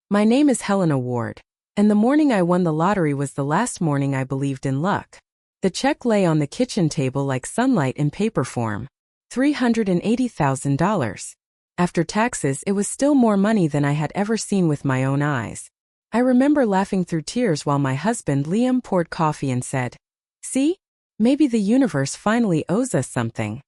My name is Helena Ward, and the morning I won the lottery was the last morning I believed in luck. The check lay on the kitchen table like sunlight in paper form. $380,000. After taxes, it was still more money than I had ever seen with my own eyes. I remember laughing through tears while my husband Liam poured coffee and said, "See? Maybe the universe finally owes us something."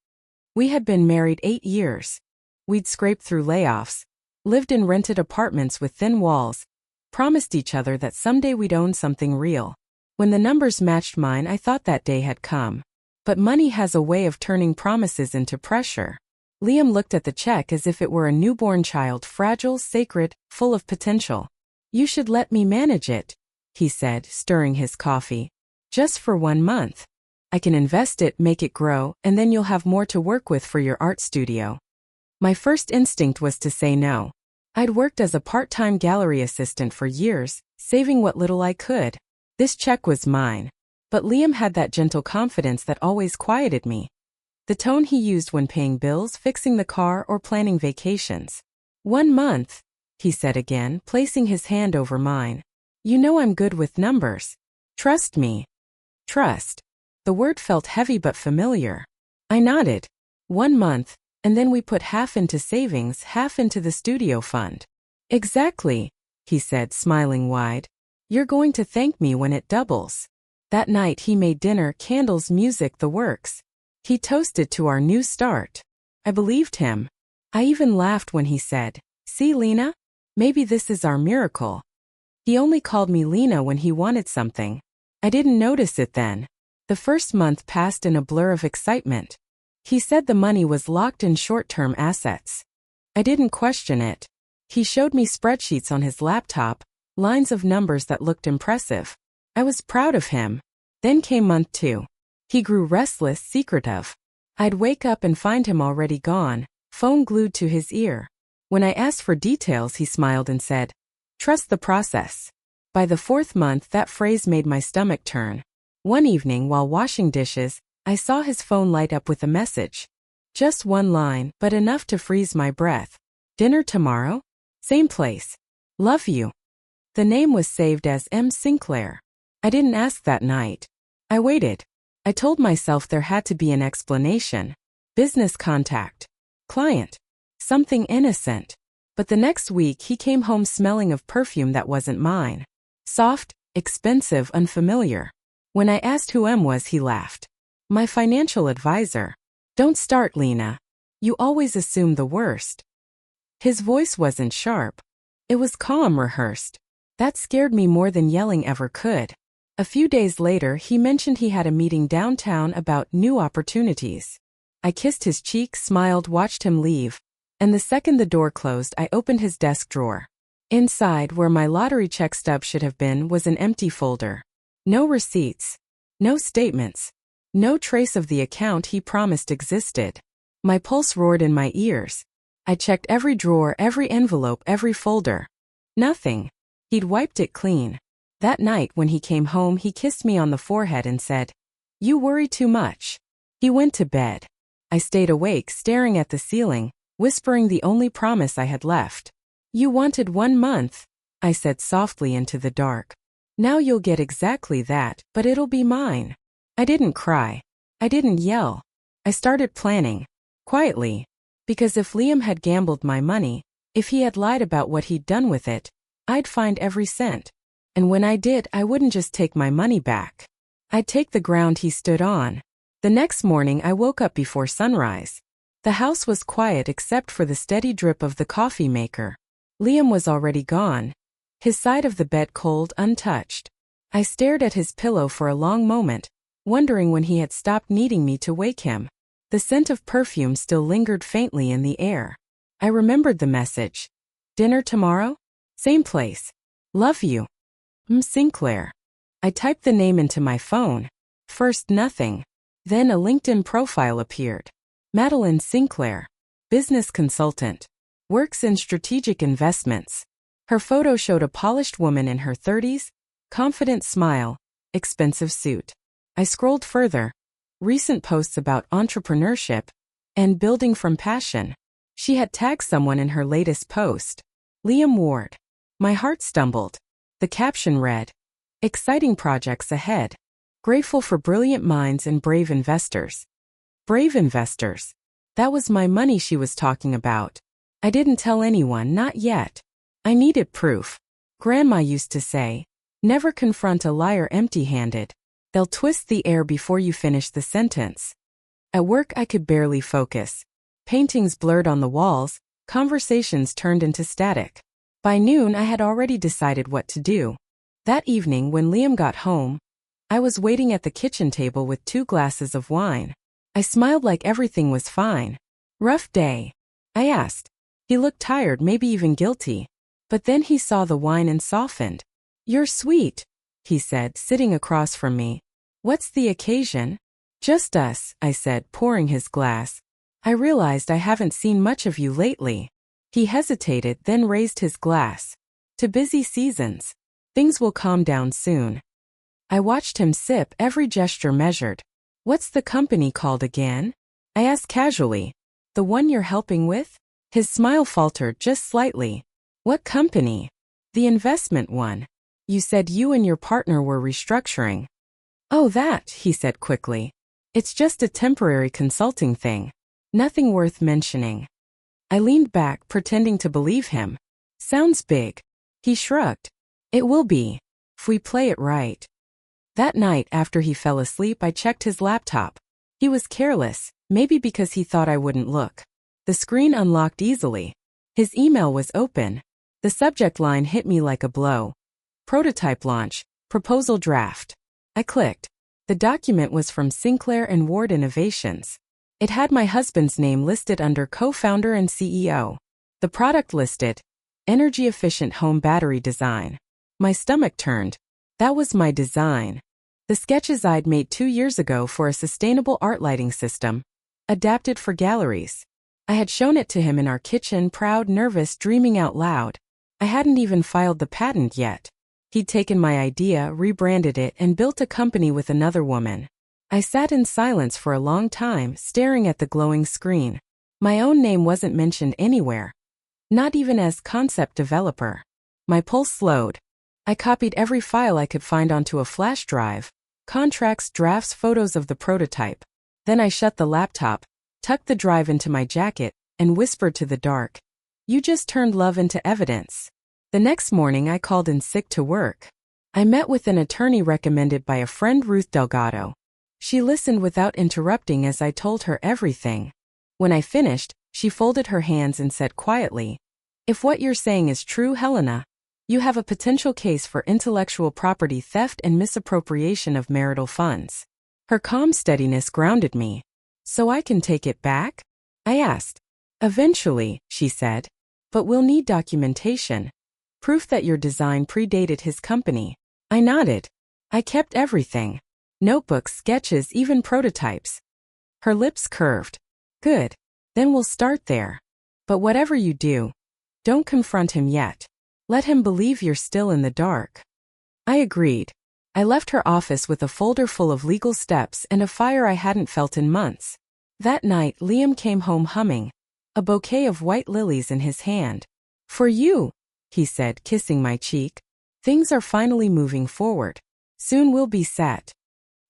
We had been married 8 years. We'd scraped through layoffs, lived in rented apartments with thin walls, promised each other that someday we'd own something real. When the numbers matched mine, I thought that day had come. But money has a way of turning promises into pressure. Liam looked at the check as if it were a newborn child, fragile, sacred, full of potential. "You should let me manage it," he said, stirring his coffee. "Just for 1 month. I can invest it, make it grow, and then you'll have more to work with for your art studio." My first instinct was to say no. I'd worked as a part-time gallery assistant for years, saving what little I could. This check was mine. But Liam had that gentle confidence that always quieted me. The tone he used when paying bills, fixing the car, or planning vacations. "1 month," he said again, placing his hand over mine. "You know I'm good with numbers. Trust me." Trust. The word felt heavy but familiar. I nodded. 1 month, and then we put half into savings, half into the studio fund. "Exactly," he said, smiling wide. "You're going to thank me when it doubles." That night he made dinner, candles, music, the works. He toasted to our new start. I believed him. I even laughed when he said, "See, Lena? Maybe this is our miracle." He only called me Lena when he wanted something. I didn't notice it then. The first month passed in a blur of excitement. He said the money was locked in short-term assets. I didn't question it. He showed me spreadsheets on his laptop, lines of numbers that looked impressive. I was proud of him. Then came month 2. He grew restless, secretive. I'd wake up and find him already gone, phone glued to his ear. When I asked for details, he smiled and said, "Trust the process." By the 4th month, that phrase made my stomach turn. One evening, while washing dishes, I saw his phone light up with a message. Just 1 line, but enough to freeze my breath. "Dinner tomorrow? Same place. Love you." The name was saved as M. Sinclair. I didn't ask that night. I waited. I told myself there had to be an explanation. Business contact. Client. Something innocent. But the next week he came home smelling of perfume that wasn't mine. Soft, expensive, unfamiliar. When I asked who M was, he laughed. "My financial advisor." "Don't start, Lena. You always assume the worst." His voice wasn't sharp. It was calm, rehearsed. That scared me more than yelling ever could. A few days later, he mentioned he had a meeting downtown about new opportunities. I kissed his cheek, smiled, watched him leave, and the second the door closed, I opened his desk drawer. Inside, where my lottery check stub should have been, was an empty folder. No receipts. No statements. No trace of the account he promised existed. My pulse roared in my ears. I checked every drawer, every envelope, every folder. Nothing. He'd wiped it clean. That night when he came home, he kissed me on the forehead and said, "You worry too much." He went to bed. I stayed awake, staring at the ceiling, whispering the only promise I had left. "You wanted 1 month," I said softly into the dark. "Now you'll get exactly that, but it'll be mine." I didn't cry. I didn't yell. I started planning. Quietly. Because if Liam had gambled my money, if he had lied about what he'd done with it, I'd find every cent. And when I did, I wouldn't just take my money back. I'd take the ground he stood on. The next morning, I woke up before sunrise. The house was quiet except for the steady drip of the coffee maker. Liam was already gone. His side of the bed cold, untouched. I stared at his pillow for a long moment, wondering when he had stopped needing me to wake him. The scent of perfume still lingered faintly in the air. I remembered the message. "Dinner tomorrow? Same place. Love you. M. Sinclair." I typed the name into my phone. First nothing. Then a LinkedIn profile appeared. Madeline Sinclair. Business consultant. Works in strategic investments. Her photo showed a polished woman in her 30s, confident smile, expensive suit. I scrolled further. Recent posts about entrepreneurship and building from passion. She had tagged someone in her latest post. Liam Ward. My heart stumbled. The caption read, "Exciting projects ahead. Grateful for brilliant minds and brave investors." Brave investors. That was my money she was talking about. I didn't tell anyone, not yet. I needed proof. Grandma used to say, "Never confront a liar empty-handed. They'll twist the air before you finish the sentence." At work I could barely focus. Paintings blurred on the walls, conversations turned into static. By noon I had already decided what to do. That evening when Liam got home, I was waiting at the kitchen table with 2 glasses of wine. I smiled like everything was fine. "Rough day?" I asked. He looked tired, maybe even guilty. But then he saw the wine and softened. "You're sweet," he said, sitting across from me. "What's the occasion?" "Just us," I said, pouring his glass. "I realized I haven't seen much of you lately." He hesitated, then raised his glass. "To busy seasons. Things will calm down soon." I watched him sip, every gesture measured. "What's the company called again?" I asked casually. "The one you're helping with?" His smile faltered just slightly. "What company?" "The investment one. You said you and your partner were restructuring." "Oh, that," he said quickly. "It's just a temporary consulting thing. Nothing worth mentioning." I leaned back, pretending to believe him. "Sounds big." He shrugged. "It will be, if we play it right." That night, after he fell asleep, I checked his laptop. He was careless, maybe because he thought I wouldn't look. The screen unlocked easily. His email was open. The subject line hit me like a blow. "Prototype launch, proposal draft." I clicked. The document was from Sinclair and Ward Innovations. It had my husband's name listed under co-founder and CEO. The product listed, energy-efficient home battery design. My stomach turned. That was my design. The sketches I'd made 2 years ago for a sustainable art lighting system, adapted for galleries. I had shown it to him in our kitchen, proud, nervous, dreaming out loud. I hadn't even filed the patent yet. He'd taken my idea, rebranded it, and built a company with another woman. I sat in silence for a long time, staring at the glowing screen. My own name wasn't mentioned anywhere. Not even as concept developer. My pulse slowed. I copied every file I could find onto a flash drive. Contracts, drafts, photos of the prototype. Then I shut the laptop, tucked the drive into my jacket, and whispered to the dark, "You just turned love into evidence." The next morning I called in sick to work. I met with an attorney recommended by a friend, Ruth Delgado. She listened without interrupting as I told her everything. When I finished, she folded her hands and said quietly, "If what you're saying is true, Helena, you have a potential case for intellectual property theft and misappropriation of marital funds." Her calm steadiness grounded me. "So I can take it back?" I asked. "Eventually," she said. "But we'll need documentation. Proof that your design predated his company." I nodded. "I kept everything. Notebooks, sketches, even prototypes." Her lips curved. "Good. Then we'll start there. But whatever you do, don't confront him yet. Let him believe you're still in the dark." I agreed. I left her office with a folder full of legal steps and a fire I hadn't felt in months. That night, Liam came home humming, a bouquet of white lilies in his hand. "For you," he said, kissing my cheek. "Things are finally moving forward. Soon we'll be set."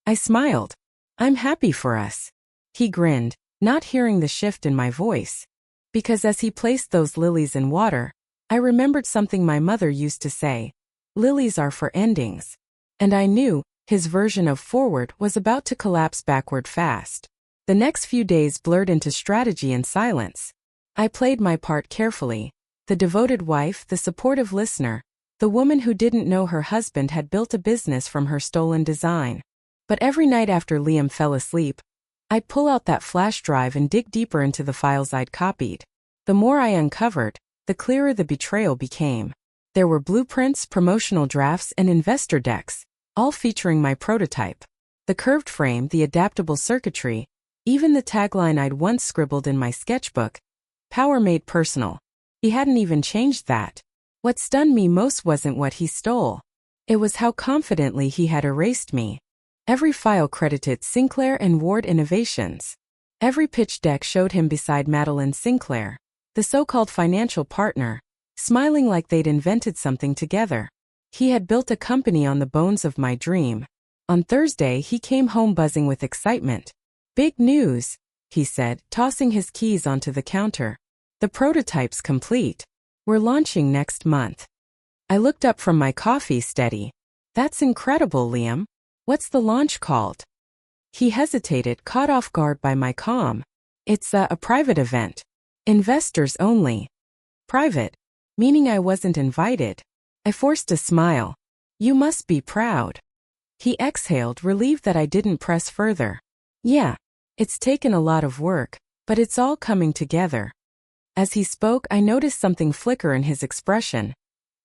I smiled. "I'm happy for us." He grinned, not hearing the shift in my voice. Because as he placed those lilies in water, I remembered something my mother used to say, "Lilies are for endings." And I knew his version of forward was about to collapse backward fast. The next few days blurred into strategy and silence. I played my part carefully. The devoted wife, the supportive listener, the woman who didn't know her husband had built a business from her stolen design. But every night after Liam fell asleep, I'd pull out that flash drive and dig deeper into the files I'd copied. The more I uncovered, the clearer the betrayal became. There were blueprints, promotional drafts, and investor decks, all featuring my prototype. The curved frame, the adaptable circuitry, even the tagline I'd once scribbled in my sketchbook, "Power made personal." He hadn't even changed that. What stunned me most wasn't what he stole. It was how confidently he had erased me. Every file credited Sinclair and Ward Innovations. Every pitch deck showed him beside Madeline Sinclair, the so-called financial partner, smiling like they'd invented something together. He had built a company on the bones of my dream. On Thursday, he came home buzzing with excitement. "Big news," he said, tossing his keys onto the counter. "The prototype's complete. We're launching next month." I looked up from my coffee steady. "That's incredible, Liam. What's the launch called?" He hesitated, caught off guard by my calm. "It's a private event. Investors only." Private? Meaning I wasn't invited. I forced a smile. "You must be proud." He exhaled, relieved that I didn't press further. "Yeah. It's taken a lot of work, but it's all coming together." As he spoke, I noticed something flicker in his expression.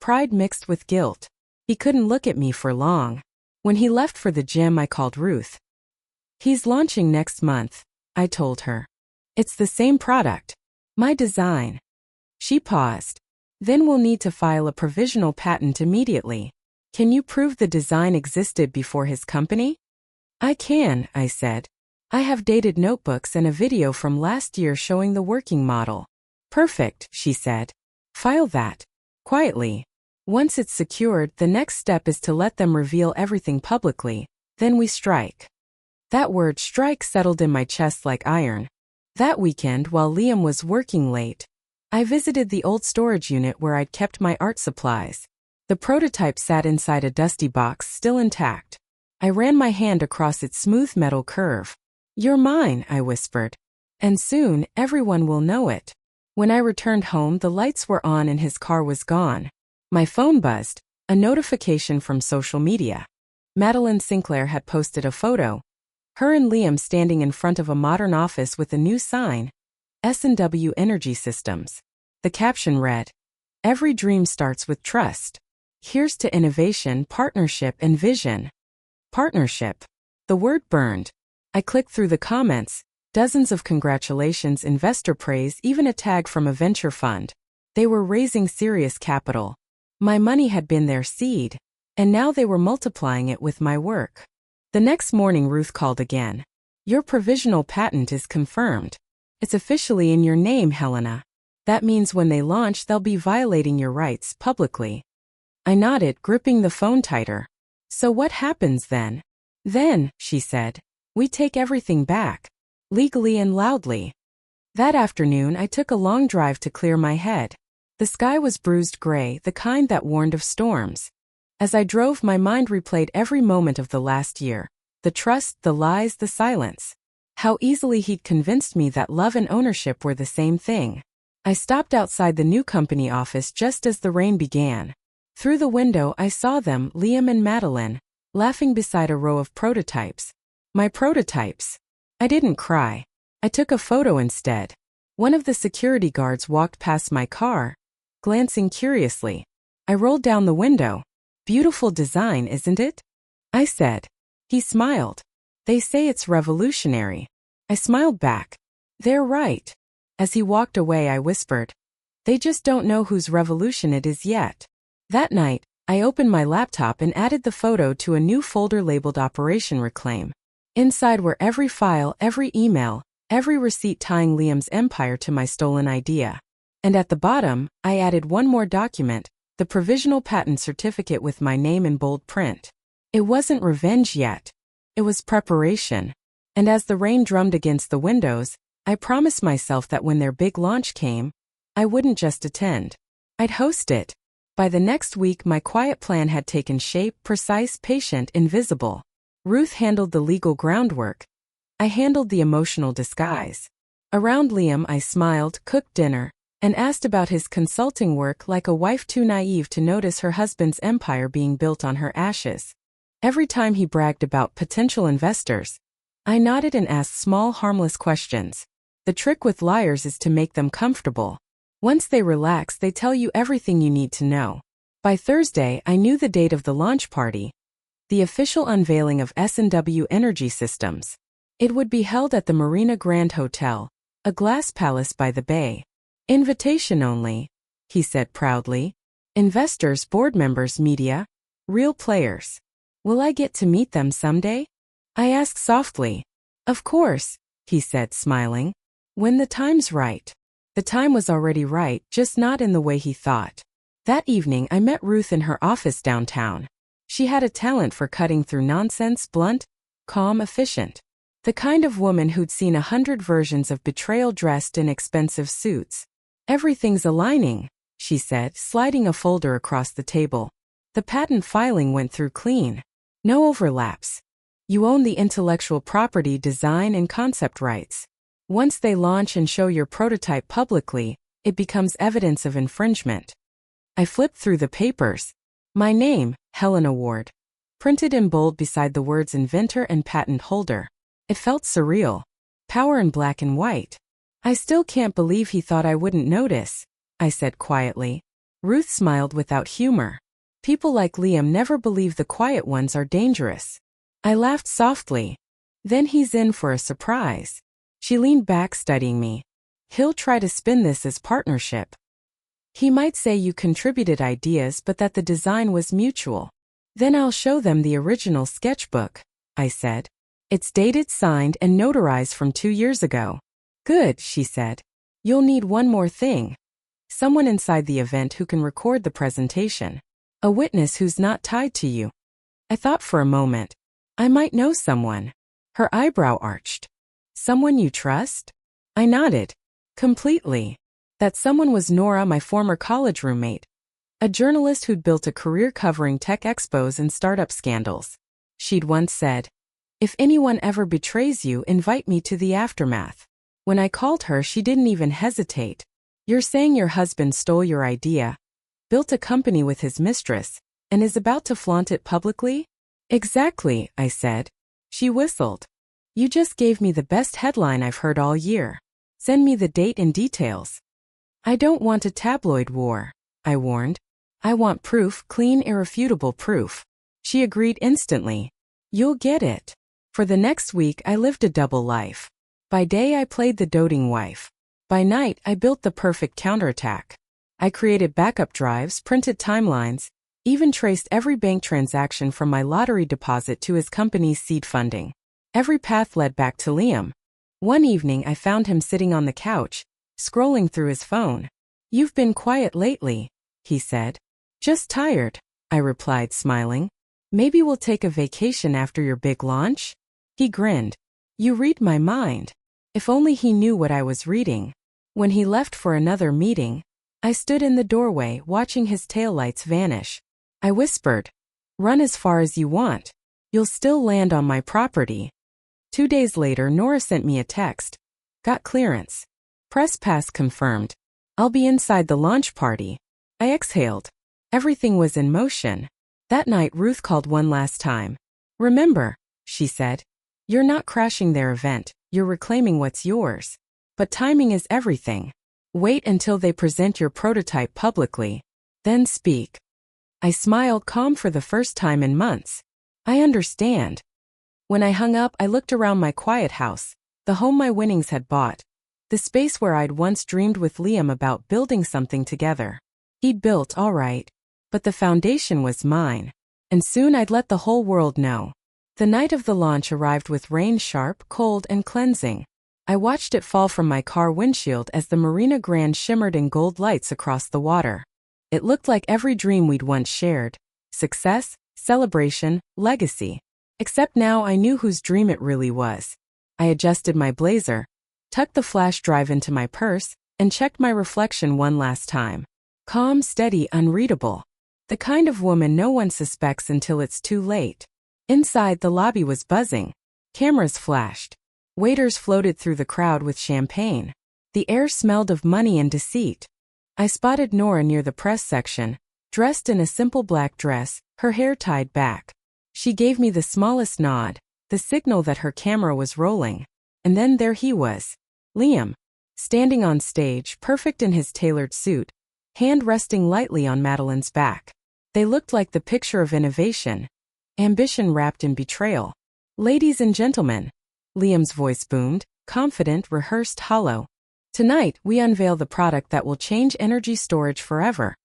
Pride mixed with guilt. He couldn't look at me for long. When he left for the gym, I called Ruth. "He's launching next month," I told her. "It's the same product. My design." She paused. "Then we'll need to file a provisional patent immediately. Can you prove the design existed before his company?" "I can," I said. "I have dated notebooks and a video from last year showing the working model." "Perfect," she said. "File that." Quietly. "Once it's secured, the next step is to let them reveal everything publicly. Then we strike." That word strike settled in my chest like iron. That weekend, while Liam was working late, I visited the old storage unit where I'd kept my art supplies. The prototype sat inside a dusty box, still intact. I ran my hand across its smooth metal curve. "You're mine," I whispered. "And soon, everyone will know it." When I returned home, the lights were on and his car was gone. My phone buzzed, a notification from social media. Madeline Sinclair had posted a photo. Her and Liam standing in front of a modern office with a new sign, S&W Energy Systems. The caption read, "Every dream starts with trust. Here's to innovation, partnership, and vision." Partnership. The word burned. I clicked through the comments, dozens of congratulations, investor praise, even a tag from a venture fund. They were raising serious capital. My money had been their seed, and now they were multiplying it with my work. The next morning, Ruth called again. "Your provisional patent is confirmed. It's officially in your name, Helena. That means when they launch, they'll be violating your rights publicly." I nodded, gripping the phone tighter. "So what happens then?" "Then," she said, "we take everything back. Legally and loudly." That afternoon, I took a long drive to clear my head. The sky was bruised gray, the kind that warned of storms. As I drove, my mind replayed every moment of the last year. The trust, the lies, the silence. How easily he'd convinced me that love and ownership were the same thing. I stopped outside the new company office just as the rain began. Through the window, I saw them, Liam and Madeline, laughing beside a row of prototypes. My prototypes. I didn't cry. I took a photo instead. One of the security guards walked past my car, glancing curiously. I rolled down the window. "Beautiful design, isn't it?" I said. He smiled. "They say it's revolutionary." I smiled back. "They're right." As he walked away, I whispered, "They just don't know whose revolution it is yet." That night, I opened my laptop and added the photo to a new folder labeled Operation Reclaim. Inside were every file, every email, every receipt tying Liam's empire to my stolen idea. And at the bottom, I added one more document, the provisional patent certificate with my name in bold print. It wasn't revenge yet. It was preparation. And as the rain drummed against the windows, I promised myself that when their big launch came, I wouldn't just attend. I'd host it. By the next week, my quiet plan had taken shape, precise, patient, invisible. Ruth handled the legal groundwork. I handled the emotional disguise. Around Liam, I smiled, cooked dinner, and asked about his consulting work like a wife too naive to notice her husband's empire being built on her ashes. Every time he bragged about potential investors, I nodded and asked small, harmless questions. The trick with liars is to make them comfortable. Once they relax, they tell you everything you need to know. By Thursday, I knew the date of the launch party, the official unveiling of S&W Energy Systems. It would be held at the Marina Grand Hotel, a glass palace by the bay. "Invitation only," he said proudly. "Investors, board members, media, real players. Will I get to meet them someday?" I asked softly. "Of course," he said, smiling. "When the time's right." The time was already right, just not in the way he thought. That evening I met Ruth in her office downtown. She had a talent for cutting through nonsense, blunt, calm, efficient. The kind of woman who'd seen 100 versions of betrayal dressed in expensive suits. "Everything's aligning," she said, sliding a folder across the table. "The patent filing went through clean. No overlaps. You own the intellectual property, design, and concept rights. Once they launch and show your prototype publicly, it becomes evidence of infringement." I flipped through the papers. My name, Helen Award, printed in bold beside the words inventor and patent holder. It felt surreal. Power in black and white. "I still can't believe he thought I wouldn't notice," I said quietly. Ruth smiled without humor. "People like Liam never believe the quiet ones are dangerous." I laughed softly. "Then he's in for a surprise." She leaned back, studying me. "He'll try to spin this as partnership. He might say you contributed ideas but that the design was mutual. Then I'll show them the original sketchbook," I said. "It's dated, signed, and notarized from 2 years ago." "Good," she said. "You'll need one more thing. Someone inside the event who can record the presentation. A witness who's not tied to you." I thought for a moment. I might know someone. Her eyebrow arched. "Someone you trust?" I nodded. "Completely." That someone was Nora, my former college roommate. A journalist who'd built a career covering tech expos and startup scandals. She'd once said, "If anyone ever betrays you, invite me to the aftermath." When I called her, she didn't even hesitate. "You're saying your husband stole your idea, built a company with his mistress, and is about to flaunt it publicly?" "Exactly," I said. She whistled. "You just gave me the best headline I've heard all year. Send me the date and details." "I don't want a tabloid war," I warned. "I want proof, clean, irrefutable proof." She agreed instantly. "You'll get it." For the next week, I lived a double life. By day, I played the doting wife. By night, I built the perfect counterattack. I created backup drives, printed timelines, even traced every bank transaction from my lottery deposit to his company's seed funding. Every path led back to Liam. One evening, I found him sitting on the couch, scrolling through his phone. "You've been quiet lately," he said. "Just tired," I replied, smiling. "Maybe we'll take a vacation after your big launch?" He grinned. "You read my mind." If only he knew what I was reading. When he left for another meeting, I stood in the doorway watching his taillights vanish. I whispered, "Run as far as you want. You'll still land on my property." 2 days later, Nora sent me a text. "Got clearance. Press pass confirmed. I'll be inside the launch party." I exhaled. Everything was in motion. That night, Ruth called one last time. "Remember," she said, "you're not crashing their event, you're reclaiming what's yours. But timing is everything. Wait until they present your prototype publicly. Then speak." I smiled, calm for the first time in months. "I understand." When I hung up, I looked around my quiet house, the home my winnings had bought. The space where I'd once dreamed with Liam about building something together. He'd built, all right, but the foundation was mine. And soon I'd let the whole world know. The night of the launch arrived with rain, sharp, cold, and cleansing. I watched it fall from my car windshield as the Marina Grande shimmered in gold lights across the water. It looked like every dream we'd once shared. Success, celebration, legacy. Except now I knew whose dream it really was. I adjusted my blazer, tucked the flash drive into my purse, and checked my reflection one last time. Calm, steady, unreadable. The kind of woman no one suspects until it's too late. Inside, the lobby was buzzing. Cameras flashed. Waiters floated through the crowd with champagne. The air smelled of money and deceit. I spotted Nora near the press section, dressed in a simple black dress, her hair tied back. She gave me the smallest nod, the signal that her camera was rolling. And then there he was. Liam, standing on stage, perfect in his tailored suit, hand resting lightly on Madeline's back. They looked like the picture of innovation, ambition wrapped in betrayal. "Ladies and gentlemen," Liam's voice boomed, confident, rehearsed, hollow. "Tonight, we unveil the product that will change energy storage forever.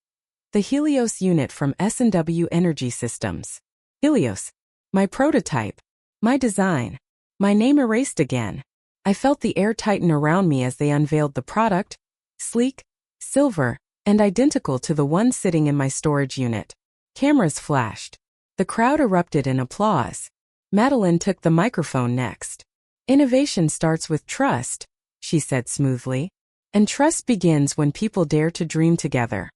The Helios unit from S&W Energy Systems." Helios. My prototype. My design. My name erased again. I felt the air tighten around me as they unveiled the product, sleek, silver, and identical to the one sitting in my storage unit. Cameras flashed. The crowd erupted in applause. Madeline took the microphone next. Innovation starts with trust, she said smoothly. And trust begins when people dare to dream together.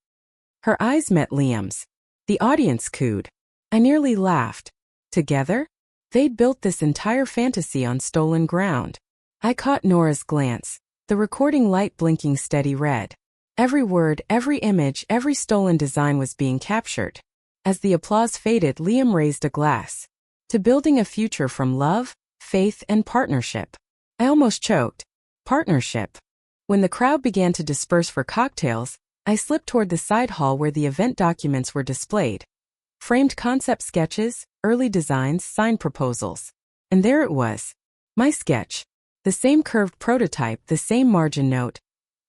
Her eyes met Liam's. The audience cooed. I nearly laughed. Together? They'd built this entire fantasy on stolen ground. I caught Nora's glance, the recording light blinking steady red. Every word, every image, every stolen design was being captured. As the applause faded, Liam raised a glass. To building a future from love, faith, and partnership. I almost choked. Partnership. When the crowd began to disperse for cocktails, I slipped toward the side hall where the event documents were displayed. Framed concept sketches, early designs, signed proposals. And there it was. My sketch. The same curved prototype, the same margin note.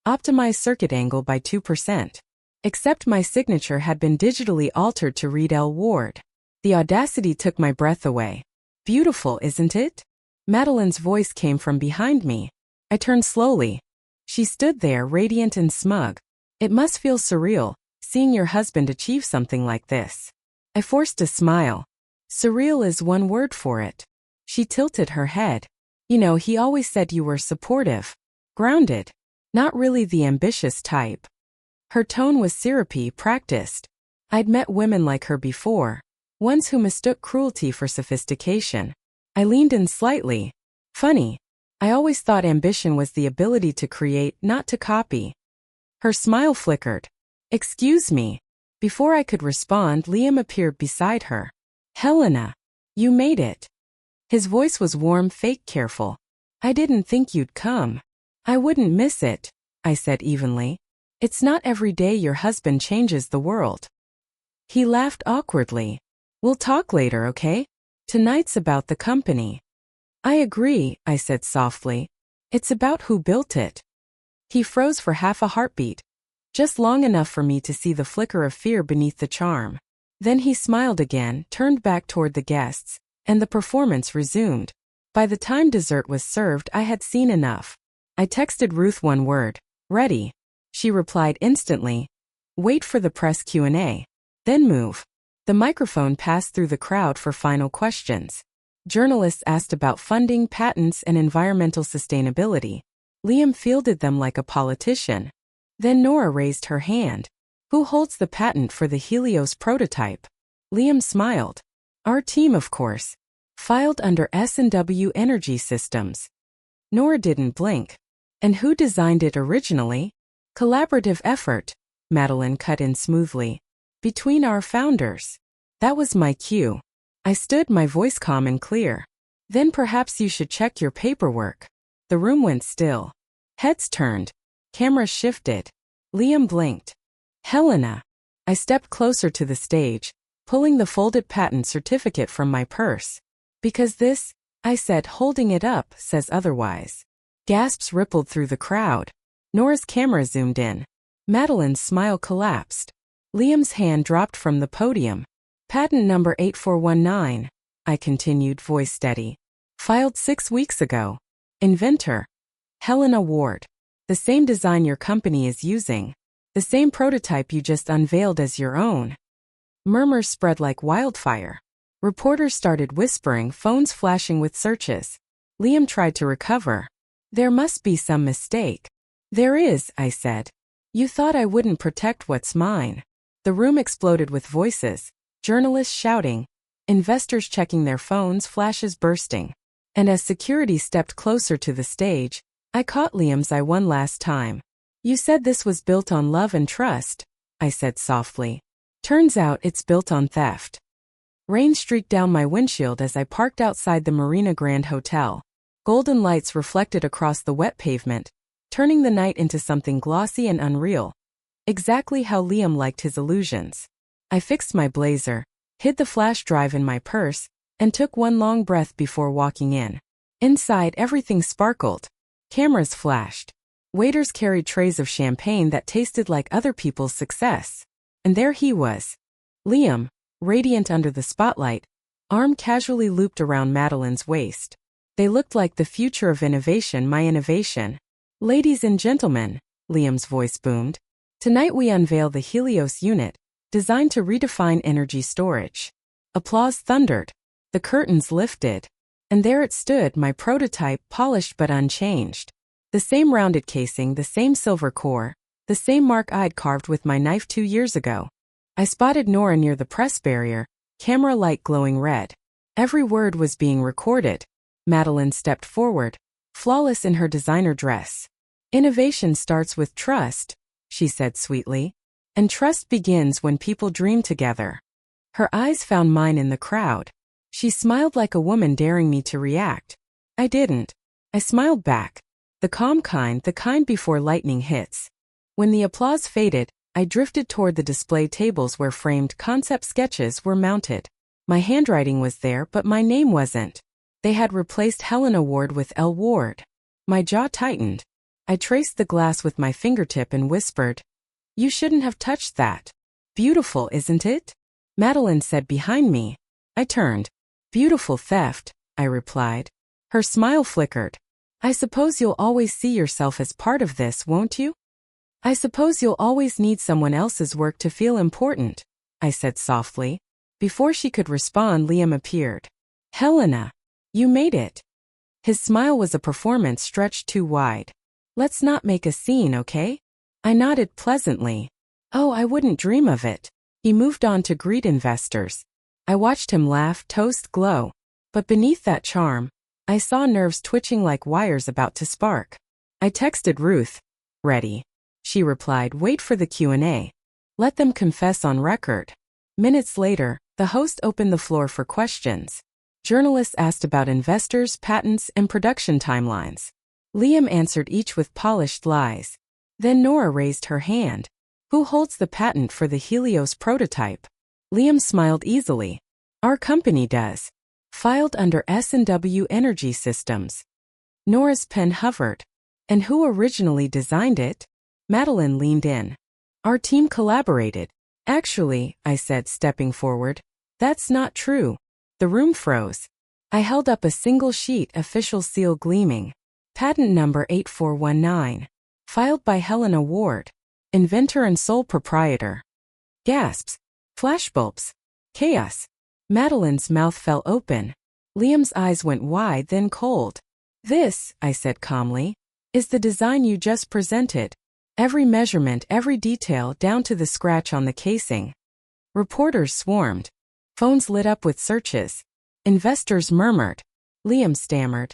Optimized circuit angle by 2%. Except my signature had been digitally altered to read L. Ward. The audacity took my breath away. Beautiful, isn't it? Madeline's voice came from behind me. I turned slowly. She stood there, radiant and smug. It must feel surreal, seeing your husband achieve something like this. I forced a smile. Surreal is one word for it. She tilted her head. You know, he always said you were supportive. Grounded. Not really the ambitious type. Her tone was syrupy, practiced. I'd met women like her before. Ones who mistook cruelty for sophistication. I leaned in slightly. Funny. I always thought ambition was the ability to create, not to copy. Her smile flickered. Excuse me. Before I could respond, Liam appeared beside her. Helena. You made it. His voice was warm, fake careful. I didn't think you'd come. I wouldn't miss it, I said evenly. It's not every day your husband changes the world. He laughed awkwardly. We'll talk later, okay? Tonight's about the company. I agree, I said softly. It's about who built it. He froze for half a heartbeat, just long enough for me to see the flicker of fear beneath the charm. Then he smiled again, turned back toward the guests, and the performance resumed. By the time dessert was served, I had seen enough. I texted Ruth one word, ready. She replied instantly. Wait for the press Q&A. Then move. The microphone passed through the crowd for final questions. Journalists asked about funding, patents, and environmental sustainability. Liam fielded them like a politician. Then Nora raised her hand. Who holds the patent for the Helios prototype? Liam smiled. Our team, of course. Filed under S&W Energy Systems. Nora didn't blink. And who designed it originally? Collaborative effort, Madeline cut in smoothly. Between our founders. That was my cue. I stood, my voice calm and clear. Then perhaps you should check your paperwork. The room went still. Heads turned. Cameras shifted. Liam blinked. Helena. I stepped closer to the stage, pulling the folded patent certificate from my purse. Because this, I said, holding it up, says otherwise. Gasps rippled through the crowd. Nora's camera zoomed in. Madeline's smile collapsed. Liam's hand dropped from the podium. Patent number 8419, I continued, voice steady. Filed 6 weeks ago. Inventor. Helena Ward. The same design your company is using. The same prototype you just unveiled as your own. Murmurs spread like wildfire. Reporters started whispering, phones flashing with searches. Liam tried to recover. There must be some mistake. There is, I said. You thought I wouldn't protect what's mine. The room exploded with voices. Journalists shouting, investors checking their phones, flashes bursting. And as security stepped closer to the stage, I caught Liam's eye one last time. You said this was built on love and trust, I said softly. Turns out it's built on theft. Rain streaked down my windshield as I parked outside the Marina Grand Hotel. Golden lights reflected across the wet pavement, turning the night into something glossy and unreal. Exactly how Liam liked his illusions. I fixed my blazer, hid the flash drive in my purse, and took one long breath before walking in. Inside, everything sparkled. Cameras flashed. Waiters carried trays of champagne that tasted like other people's success. And there he was. Liam, radiant under the spotlight, arm casually looped around Madeline's waist. They looked like the future of innovation, my innovation. Ladies and gentlemen, Liam's voice boomed. Tonight we unveil the Helios unit, designed to redefine energy storage. Applause thundered. The curtains lifted. And there it stood, my prototype, polished but unchanged. The same rounded casing, the same silver core, the same mark I'd carved with my knife 2 years ago. I spotted Nora near the press barrier, camera light glowing red. Every word was being recorded. Madeline stepped forward, flawless in her designer dress. Innovation starts with trust, she said sweetly. And trust begins when people dream together. Her eyes found mine in the crowd. She smiled like a woman daring me to react. I didn't. I smiled back. The calm kind, the kind before lightning hits. When the applause faded, I drifted toward the display tables where framed concept sketches were mounted. My handwriting was there, but my name wasn't. They had replaced Helena Ward with L. Ward. My jaw tightened. I traced the glass with my fingertip and whispered, "You shouldn't have touched that. Beautiful, isn't it?" Madeline said behind me. I turned. "Beautiful theft," I replied. Her smile flickered. "I suppose you'll always see yourself as part of this, won't you? I suppose you'll always need someone else's work to feel important," I said softly. Before she could respond, Liam appeared. "Helena, you made it." His smile was a performance stretched too wide. "Let's not make a scene, okay?" I nodded pleasantly. "Oh, I wouldn't dream of it." He moved on to greet investors. I watched him laugh, toast glow. But beneath that charm, I saw nerves twitching like wires about to spark. I texted Ruth. "Ready." She replied, "Wait for the Q&A. Let them confess on record." Minutes later, the host opened the floor for questions. Journalists asked about investors, patents, and production timelines. Liam answered each with polished lies. Then Nora raised her hand. "Who holds the patent for the Helios prototype?" Liam smiled easily. "Our company does. Filed under S&W Energy Systems." Nora's pen hovered. "And who originally designed it?" Madeline leaned in. "Our team collaborated." "Actually," I said, stepping forward, "that's not true." The room froze. I held up a single sheet, official seal gleaming. Patent number 8419. Filed by Helena Ward, inventor and sole proprietor. Gasps. Flashbulbs. Chaos. Madeline's mouth fell open. Liam's eyes went wide, then cold. "This," I said calmly, "is the design you just presented. Every measurement, every detail, down to the scratch on the casing." Reporters swarmed. Phones lit up with searches. Investors murmured. Liam stammered.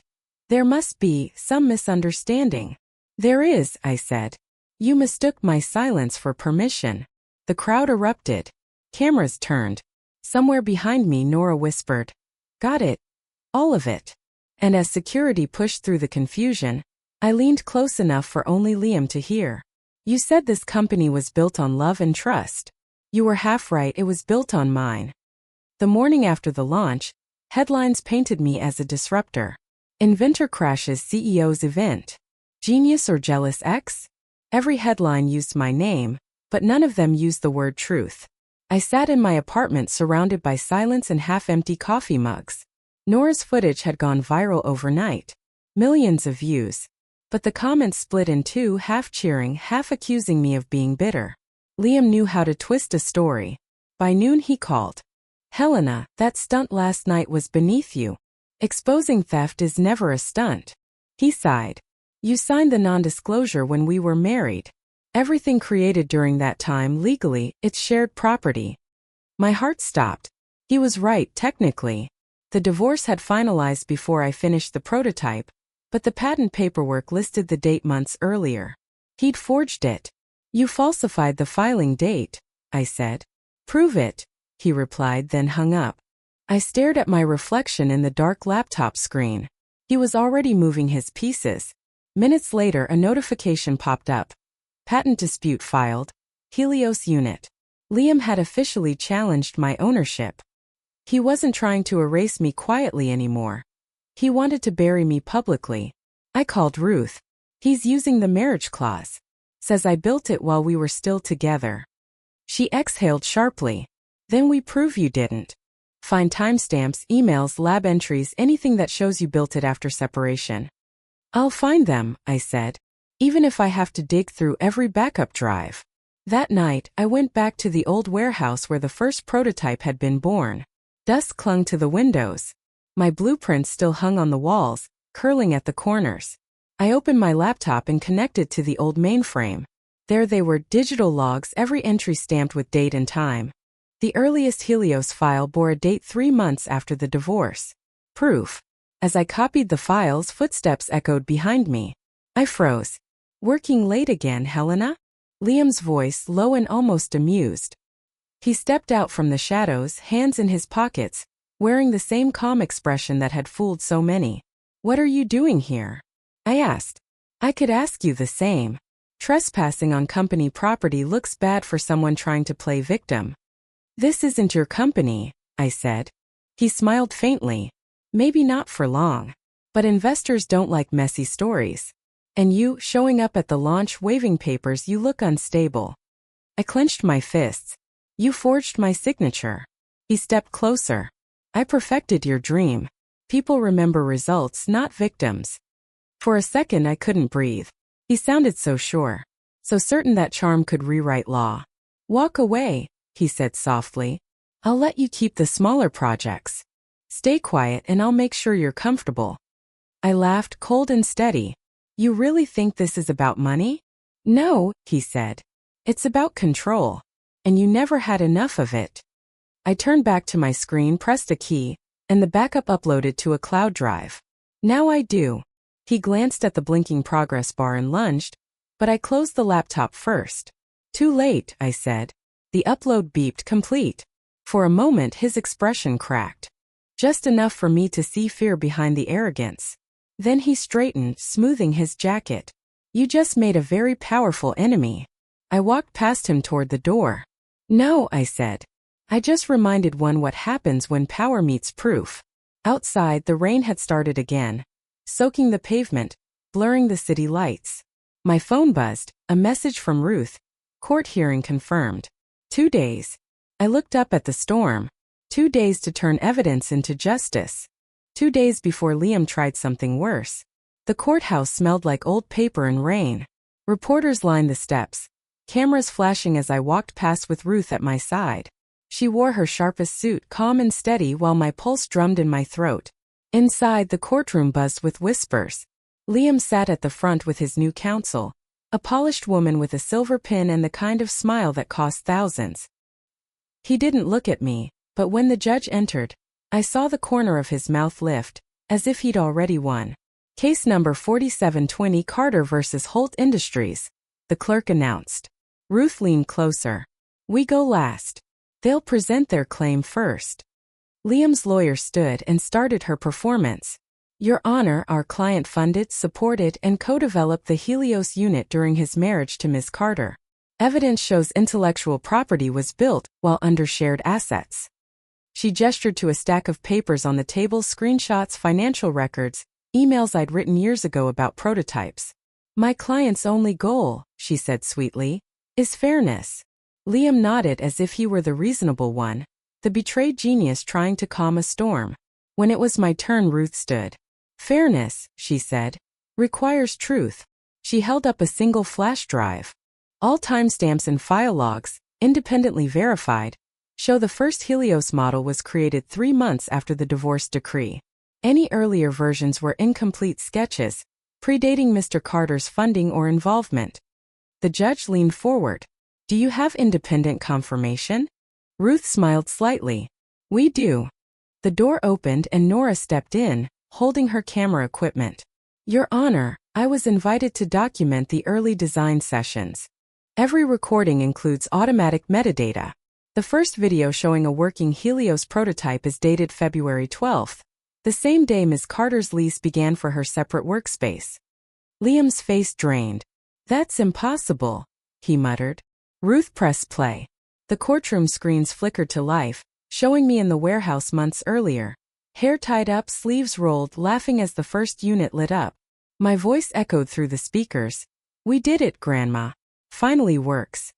"There must be some misunderstanding." "There is," I said. "You mistook my silence for permission." The crowd erupted. Cameras turned. Somewhere behind me, Nora whispered, "Got it. All of it." And as security pushed through the confusion, I leaned close enough for only Liam to hear. "You said this company was built on love and trust. You were half right, it was built on mine." The morning after the launch, headlines painted me as a disruptor. Inventor crashes CEO's event. Genius or jealous ex? Every headline used my name, but none of them used the word truth. I sat in my apartment surrounded by silence and half-empty coffee mugs. Nora's footage had gone viral overnight. Millions of views. But the comments split in two, half cheering, half accusing me of being bitter. Liam knew how to twist a story. By noon he called. "Helena, that stunt last night was beneath you. Exposing theft is never a stunt." He sighed. "You signed the non-disclosure when we were married. Everything created during that time, legally, it's shared property." My heart stopped. He was right, technically. The divorce had finalized before I finished the prototype, but the patent paperwork listed the date months earlier. He'd forged it. "You falsified the filing date," I said. "Prove it," he replied, then hung up. I stared at my reflection in the dark laptop screen. He was already moving his pieces. Minutes later, a notification popped up. "Patent dispute filed. Helios unit." Liam had officially challenged my ownership. He wasn't trying to erase me quietly anymore. He wanted to bury me publicly. I called Ruth. "He's using the marriage clause. Says I built it while we were still together." She exhaled sharply. "Then we prove you didn't. Find timestamps, emails, lab entries, anything that shows you built it after separation." "I'll find them," I said. even if I have to dig through every backup drive. That night, I went back to the old warehouse where the first prototype had been born. Dust clung to the windows. My blueprints still hung on the walls, curling at the corners. I opened my laptop and connected to the old mainframe. There they were, digital logs, every entry stamped with date and time. The earliest Helios file bore a date 3 months after the divorce. Proof. As I copied the files, footsteps echoed behind me. I froze. Working late again, Helena? Liam's voice, low and almost amused. He stepped out from the shadows, hands in his pockets, wearing the same calm expression that had fooled so many. What are you doing here? I asked. I could ask you the same. Trespassing on company property looks bad for someone trying to play victim. This isn't your company, I said. He smiled faintly. Maybe not for long. But investors don't like messy stories. And you, showing up at the launch waving papers, you look unstable. I clenched my fists. You forged my signature. He stepped closer. I perfected your dream. People remember results, not victims. For a second I couldn't breathe. He sounded so sure. So certain that charm could rewrite law. Walk away, he said softly. I'll let you keep the smaller projects. Stay quiet and I'll make sure you're comfortable. I laughed, cold and steady. You really think this is about money? No, he said. It's about control. And you never had enough of it. I turned back to my screen, pressed a key, and the backup uploaded to a cloud drive. Now I do. He glanced at the blinking progress bar and lunged, but I closed the laptop first. Too late, I said. The upload beeped, complete. For a moment his expression cracked. Just enough for me to see fear behind the arrogance. Then he straightened, smoothing his jacket. You just made a very powerful enemy. I walked past him toward the door. No, I said. I just reminded one what happens when power meets proof. Outside, the rain had started again, soaking the pavement, blurring the city lights. My phone buzzed, a message from Ruth. Court hearing confirmed. 2 days. I looked up at the storm. 2 days to turn evidence into justice. 2 days before Liam tried something worse. The courthouse smelled like old paper and rain. Reporters lined the steps, cameras flashing as I walked past with Ruth at my side. She wore her sharpest suit, calm and steady, while my pulse drummed in my throat. Inside, the courtroom buzzed with whispers. Liam sat at the front with his new counsel, a polished woman with a silver pin and the kind of smile that cost thousands. He didn't look at me, but when the judge entered, I saw the corner of his mouth lift, as if he'd already won. Case number 4720, Carter versus Holt Industries, the clerk announced. Ruth leaned closer. We go last. They'll present their claim first. Liam's lawyer stood and started her performance. Your Honor, our client funded, supported, and co-developed the Helios unit during his marriage to Ms. Carter. Evidence shows intellectual property was built while under shared assets. She gestured to a stack of papers on the table, screenshots, financial records, emails I'd written years ago about prototypes. My client's only goal, she said sweetly, is fairness. Liam nodded as if he were the reasonable one, the betrayed genius trying to calm a storm. When it was my turn, Ruth stood. Fairness, she said, requires truth. She held up a single flash drive. All timestamps and file logs, independently verified, show the first Helios model was created 3 months after the divorce decree. Any earlier versions were incomplete sketches, predating Mr. Carter's funding or involvement. The judge leaned forward. Do you have independent confirmation? Ruth smiled slightly. We do. The door opened and Nora stepped in, holding her camera equipment. Your Honor, I was invited to document the early design sessions. Every recording includes automatic metadata. The first video showing a working Helios prototype is dated February 12th, the same day Ms. Carter's lease began for her separate workspace. Liam's face drained. That's impossible, he muttered. Ruth pressed play. The courtroom screens flickered to life, showing me in the warehouse months earlier. Hair tied up, sleeves rolled, laughing as the first unit lit up. My voice echoed through the speakers. We did it, Grandma. Finally works.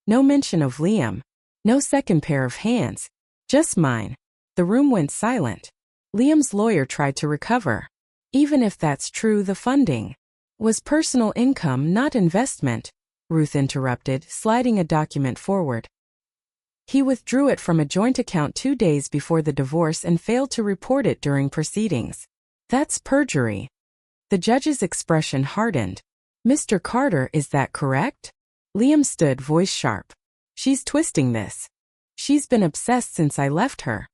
No mention of Liam. No second pair of hands. Just mine. The room went silent. Liam's lawyer tried to recover. Even if that's true, the funding. Was personal income, not investment, Ruth interrupted, sliding a document forward. He withdrew it from a joint account 2 days before the divorce and failed to report it during proceedings. That's perjury. The judge's expression hardened. Mr. Carter, is that correct? Liam stood, voice sharp. She's twisting this. She's been obsessed since I left her.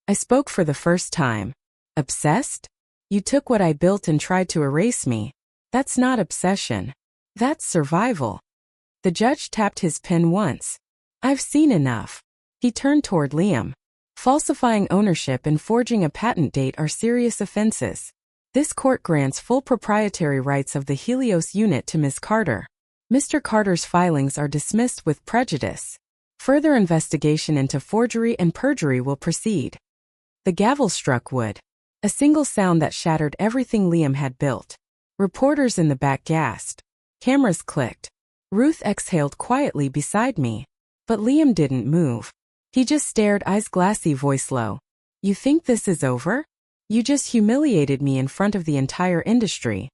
I spoke for the first time. Obsessed? You took what I built and tried to erase me. That's not obsession. That's survival. The judge tapped his pen once. I've seen enough. He turned toward Liam. Falsifying ownership and forging a patent date are serious offenses. This court grants full proprietary rights of the Helios unit to Ms. Carter. Mr. Carter's filings are dismissed with prejudice. Further investigation into forgery and perjury will proceed. The gavel struck wood. A single sound that shattered everything Liam had built. Reporters in the back gasped. Cameras clicked. Ruth exhaled quietly beside me. But Liam didn't move. He just stared, eyes glassy, voice low. You think this is over? You just humiliated me in front of the entire industry.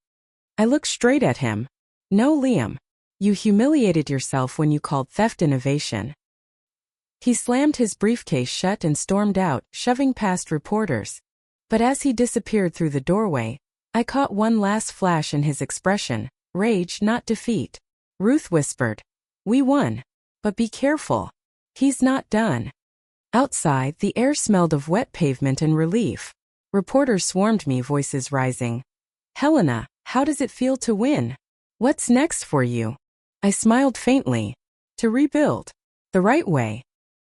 I looked straight at him. No, Liam. You humiliated yourself when you called theft innovation. He slammed his briefcase shut and stormed out, shoving past reporters. But as he disappeared through the doorway, I caught one last flash in his expression, rage, not defeat. Ruth whispered, "We won. But be careful. He's not done." Outside, the air smelled of wet pavement and relief. Reporters swarmed me, voices rising. "Helena, how does it feel to win? What's next for you?" I smiled faintly. To rebuild. The right way.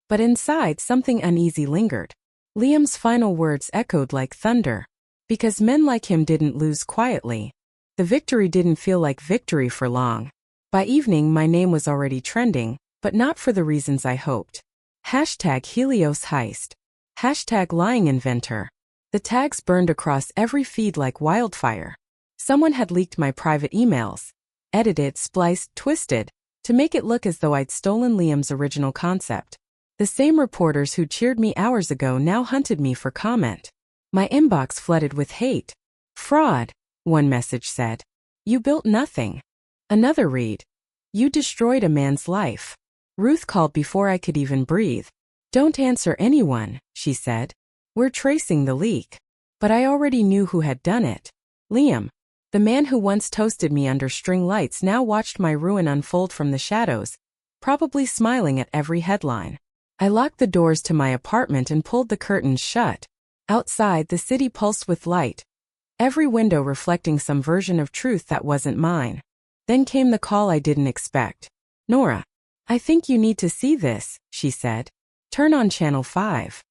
But inside, something uneasy lingered. Liam's final words echoed like thunder. Because men like him didn't lose quietly. The victory didn't feel like victory for long. By evening, my name was already trending, but not for the reasons I hoped. Hashtag Helios heist. Hashtag lying inventor. The tags burned across every feed like wildfire. Someone had leaked my private emails. Edited, spliced, twisted, to make it look as though I'd stolen Liam's original concept. The same reporters who cheered me hours ago now hunted me for comment. My inbox flooded with hate. Fraud, one message said. You built nothing. Another read. You destroyed a man's life. Ruth called before I could even breathe. Don't answer anyone, she said. We're tracing the leak. But I already knew who had done it. Liam. The man who once toasted me under string lights now watched my ruin unfold from the shadows, probably smiling at every headline. I locked the doors to my apartment and pulled the curtains shut. Outside, the city pulsed with light, every window reflecting some version of truth that wasn't mine. Then came the call I didn't expect. Nora, I think you need to see this, she said. Turn on Channel 5.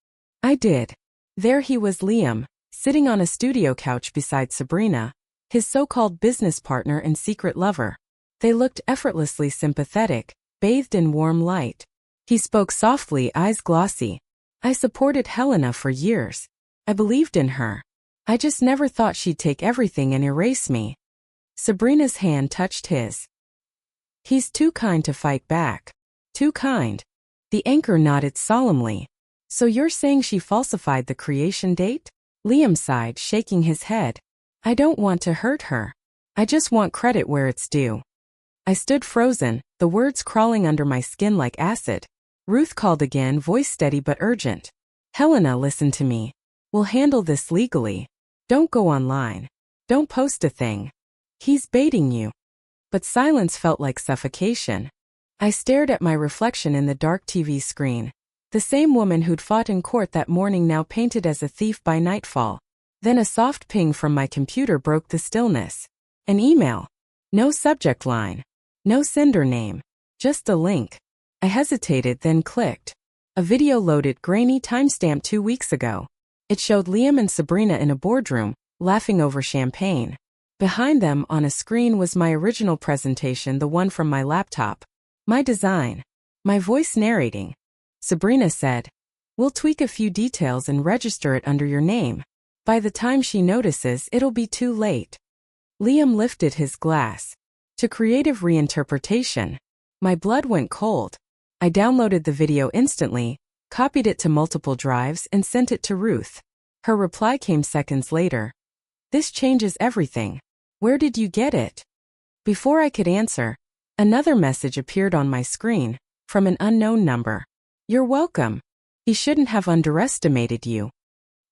I did. There he was, Liam, sitting on a studio couch beside Sabrina, his so-called business partner and secret lover. They looked effortlessly sympathetic, bathed in warm light. He spoke softly, eyes glossy. I supported Helena for years. I believed in her. I just never thought she'd take everything and erase me. Sabrina's hand touched his. He's too kind to fight back. Too kind. The anchor nodded solemnly. So you're saying she falsified the creation date? Liam sighed, shaking his head. I don't want to hurt her. I just want credit where it's due. I stood frozen, the words crawling under my skin like acid. Ruth called again, voice steady but urgent. Helena, listen to me. We'll handle this legally. Don't go online. Don't post a thing. He's baiting you. But silence felt like suffocation. I stared at my reflection in the dark TV screen. The same woman who'd fought in court that morning now painted as a thief by nightfall. Then a soft ping from my computer broke the stillness. An email. No subject line. No sender name. Just a link. I hesitated, then clicked. A video loaded, grainy, timestamp 2 weeks ago. It showed Liam and Sabrina in a boardroom, laughing over champagne. Behind them, on a screen, was my original presentation, the one from my laptop. My design. My voice narrating. Sabrina said, "We'll tweak a few details and register it under your name. By the time she notices, it'll be too late." Liam lifted his glass. To creative reinterpretation. My blood went cold. I downloaded the video instantly, copied it to multiple drives, and sent it to Ruth. Her reply came seconds later. This changes everything. Where did you get it? Before I could answer, another message appeared on my screen, from an unknown number. "You're welcome. He shouldn't have underestimated you."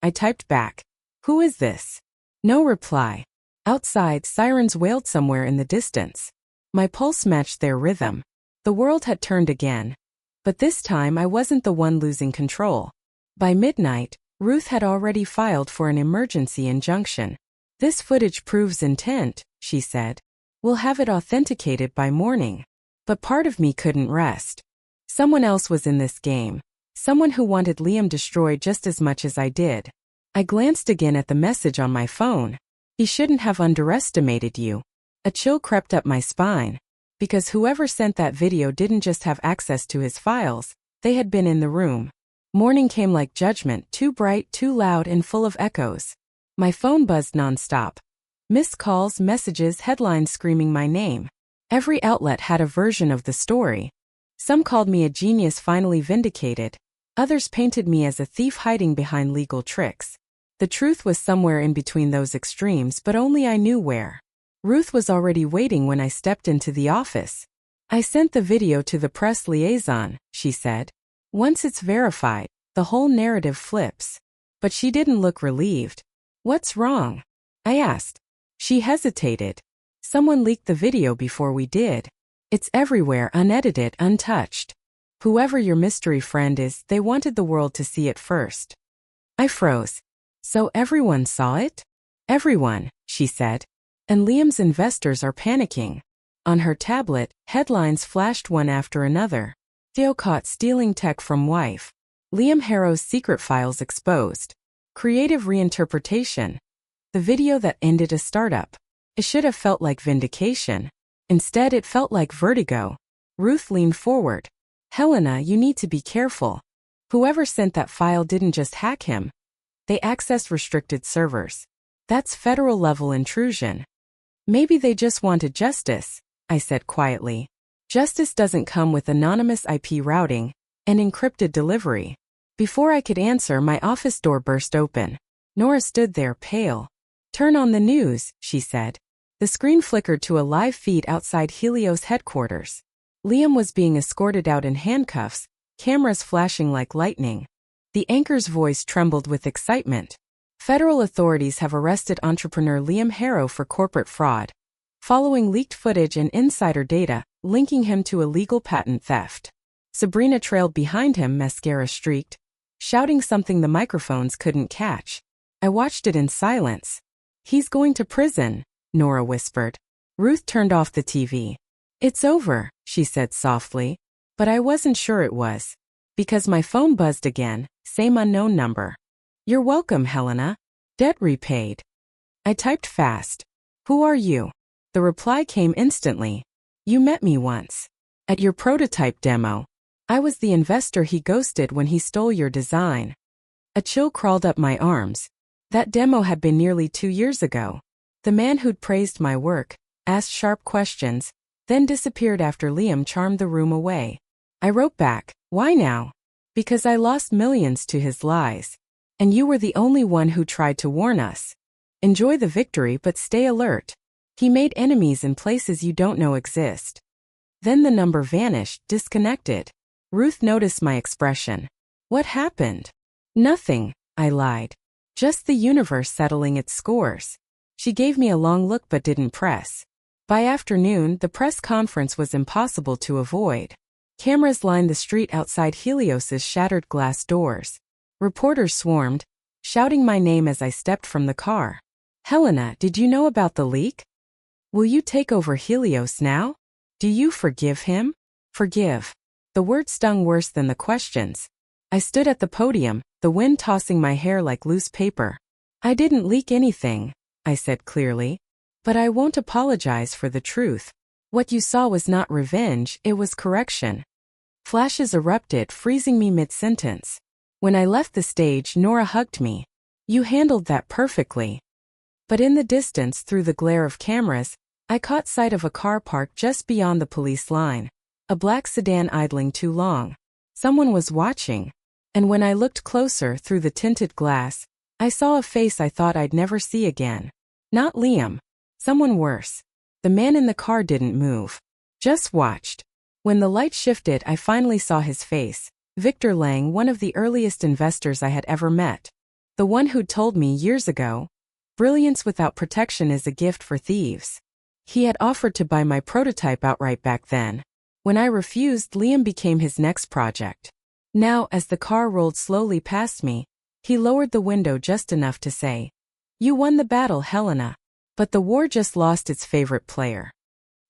I typed back, "Who is this?" No reply. Outside, sirens wailed somewhere in the distance. My pulse matched their rhythm. The world had turned again. But this time I wasn't the one losing control. By midnight, Ruth had already filed for an emergency injunction. "This footage proves intent," she said. "We'll have it authenticated by morning." But part of me couldn't rest. Someone else was in this game. Someone who wanted Liam destroyed just as much as I did. I glanced again at the message on my phone. "He shouldn't have underestimated you." A chill crept up my spine. Because whoever sent that video didn't just have access to his files, they had been in the room. Morning came like judgment, too bright, too loud, and full of echoes. My phone buzzed nonstop. Missed calls, messages, headlines screaming my name. Every outlet had a version of the story. Some called me a genius finally vindicated. Others painted me as a thief hiding behind legal tricks. The truth was somewhere in between those extremes, but only I knew where. Ruth was already waiting when I stepped into the office. "I sent the video to the press liaison," she said. "Once it's verified, the whole narrative flips." But she didn't look relieved. "What's wrong?" I asked. She hesitated. "Someone leaked the video before we did. It's everywhere, unedited, untouched. Whoever your mystery friend is, they wanted the world to see it first." I froze. "So everyone saw it?" "Everyone," she said. "And Liam's investors are panicking." On her tablet, headlines flashed one after another. "Theo caught stealing tech from wife." "Liam Harrow's secret files exposed." "Creative reinterpretation." The video that ended a startup. It should have felt like vindication. Instead, it felt like vertigo. Ruth leaned forward. "Helena, you need to be careful. Whoever sent that file didn't just hack him. They accessed restricted servers. That's federal-level intrusion." "Maybe they just wanted justice," I said quietly. "Justice doesn't come with anonymous IP routing and encrypted delivery." Before I could answer, my office door burst open. Nora stood there, pale. "Turn on the news," she said. The screen flickered to a live feed outside Helios headquarters. Liam was being escorted out in handcuffs, cameras flashing like lightning. The anchor's voice trembled with excitement. "Federal authorities have arrested entrepreneur Liam Harrow for corporate fraud, following leaked footage and insider data, linking him to illegal patent theft." Sabrina trailed behind him, mascara streaked, shouting something the microphones couldn't catch. I watched it in silence. "He's going to prison," Nora whispered. Ruth turned off the TV. "It's over," she said softly, but I wasn't sure it was. Because my phone buzzed again, same unknown number. "You're welcome, Helena. Debt repaid." I typed fast. "Who are you?" The reply came instantly. "You met me once. At your prototype demo. I was the investor he ghosted when he stole your design." A chill crawled up my arms. That demo had been nearly 2 years ago. The man who'd praised my work, asked sharp questions, then disappeared after Liam charmed the room away. I wrote back, "Why now?" "Because I lost millions to his lies. And you were the only one who tried to warn us. Enjoy the victory but stay alert. He made enemies in places you don't know exist." Then the number vanished, disconnected. Ruth noticed my expression. "What happened?" "Nothing," I lied. "Just the universe settling its scores." She gave me a long look but didn't press. By afternoon, the press conference was impossible to avoid. Cameras lined the street outside Helios's shattered glass doors. Reporters swarmed, shouting my name as I stepped from the car. "Helena, did you know about the leak? Will you take over Helios now? Do you forgive him?" Forgive. The word stung worse than the questions. I stood at the podium, the wind tossing my hair like loose paper. "I didn't leak anything," I said clearly. "But I won't apologize for the truth. What you saw was not revenge, it was correction." Flashes erupted, freezing me mid-sentence. When I left the stage, Nora hugged me. "You handled that perfectly." But in the distance, through the glare of cameras, I caught sight of a car parked just beyond the police line. A black sedan idling too long. Someone was watching. And when I looked closer, through the tinted glass, I saw a face I thought I'd never see again. Not Liam. Someone worse. The man in the car didn't move. Just watched. When the light shifted, I finally saw his face. Victor Lang, one of the earliest investors I had ever met. The one who'd told me years ago, brilliance without protection is a gift for thieves. He had offered to buy my prototype outright back then. When I refused, Liam became his next project. Now, as the car rolled slowly past me, he lowered the window just enough to say, "You won the battle, Helena. But the war just lost its favorite player."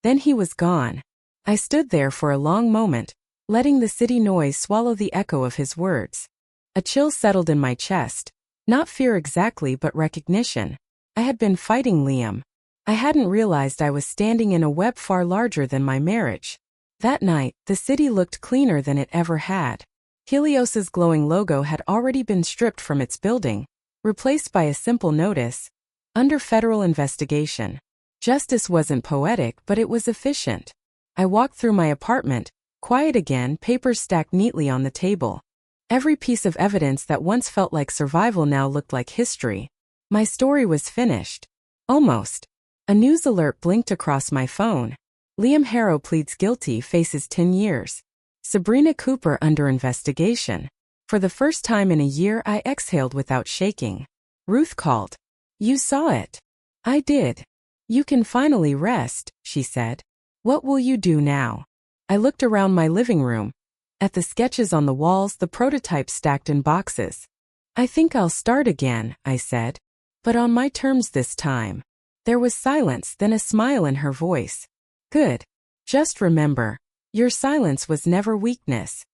Then he was gone. I stood there for a long moment, letting the city noise swallow the echo of his words. A chill settled in my chest. Not fear exactly, but recognition. I had been fighting Liam. I hadn't realized I was standing in a web far larger than my marriage. That night, the city looked cleaner than it ever had. Helios's glowing logo had already been stripped from its building, replaced by a simple notice, "Under federal investigation." Justice wasn't poetic, but it was efficient. I walked through my apartment, quiet again, papers stacked neatly on the table. Every piece of evidence that once felt like survival now looked like history. My story was finished. Almost. A news alert blinked across my phone. Liam Harrow pleads guilty, faces 10 years. Sabrina Cooper under investigation. For the first time in a year, I exhaled without shaking. Ruth called. "You saw it." I did. "You can finally rest," she said. "What will you do now?" I looked around my living room. At the sketches on the walls, the prototypes stacked in boxes. "I think I'll start again," I said. "But on my terms this time." There was silence, then a smile in her voice. "Good. Just remember, your silence was never weakness."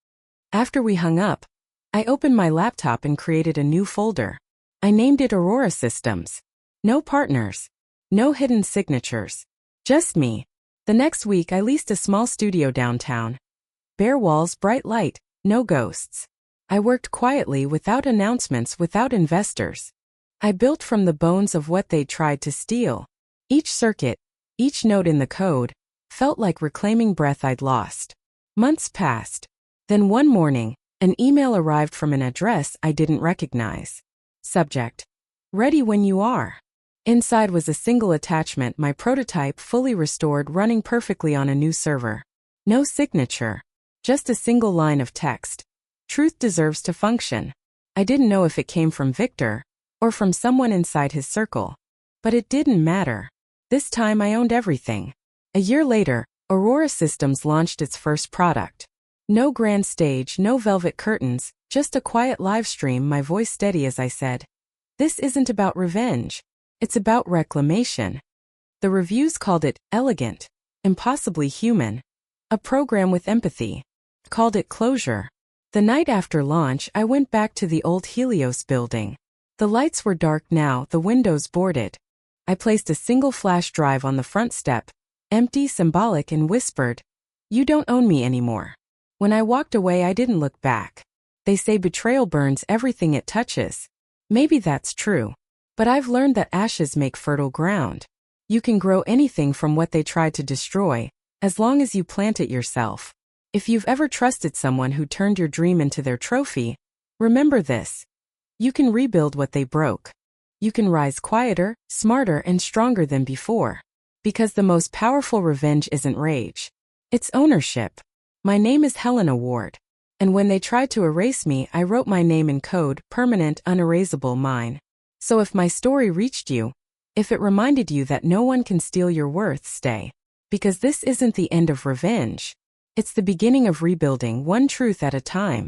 After we hung up, I opened my laptop and created a new folder. I named it Aurora Systems. No partners. No hidden signatures. Just me. The next week I leased a small studio downtown. Bare walls, bright light, no ghosts. I worked quietly, without announcements, without investors. I built from the bones of what they tried to steal. Each circuit, each note in the code, felt like reclaiming breath I'd lost. Months passed. Then one morning, an email arrived from an address I didn't recognize. Subject: "Ready when you are." Inside was a single attachment, my prototype fully restored, running perfectly on a new server. No signature. Just a single line of text. "Truth deserves to function." I didn't know if it came from Victor, or from someone inside his circle. But it didn't matter. This time I owned everything. A year later, Aurora Systems launched its first product. No grand stage, no velvet curtains, just a quiet live stream, my voice steady as I said, "This isn't about revenge. It's about reclamation." The reviews called it elegant, impossibly human. A program with empathy. Called it closure. The night after launch, I went back to the old Helios building. The lights were dark now, the windows boarded. I placed a single flash drive on the front step, empty, symbolic, and whispered, "You don't own me anymore." When I walked away, I didn't look back. They say betrayal burns everything it touches. Maybe that's true. But I've learned that ashes make fertile ground. You can grow anything from what they tried to destroy, as long as you plant it yourself. If you've ever trusted someone who turned your dream into their trophy, remember this. You can rebuild what they broke. You can rise quieter, smarter, and stronger than before. Because the most powerful revenge isn't rage. It's ownership. My name is Helena Ward. And when they tried to erase me, I wrote my name in code, permanent, unerasable, mine. So if my story reached you, if it reminded you that no one can steal your worth, stay. Because this isn't the end of revenge. It's the beginning of rebuilding, one truth at a time.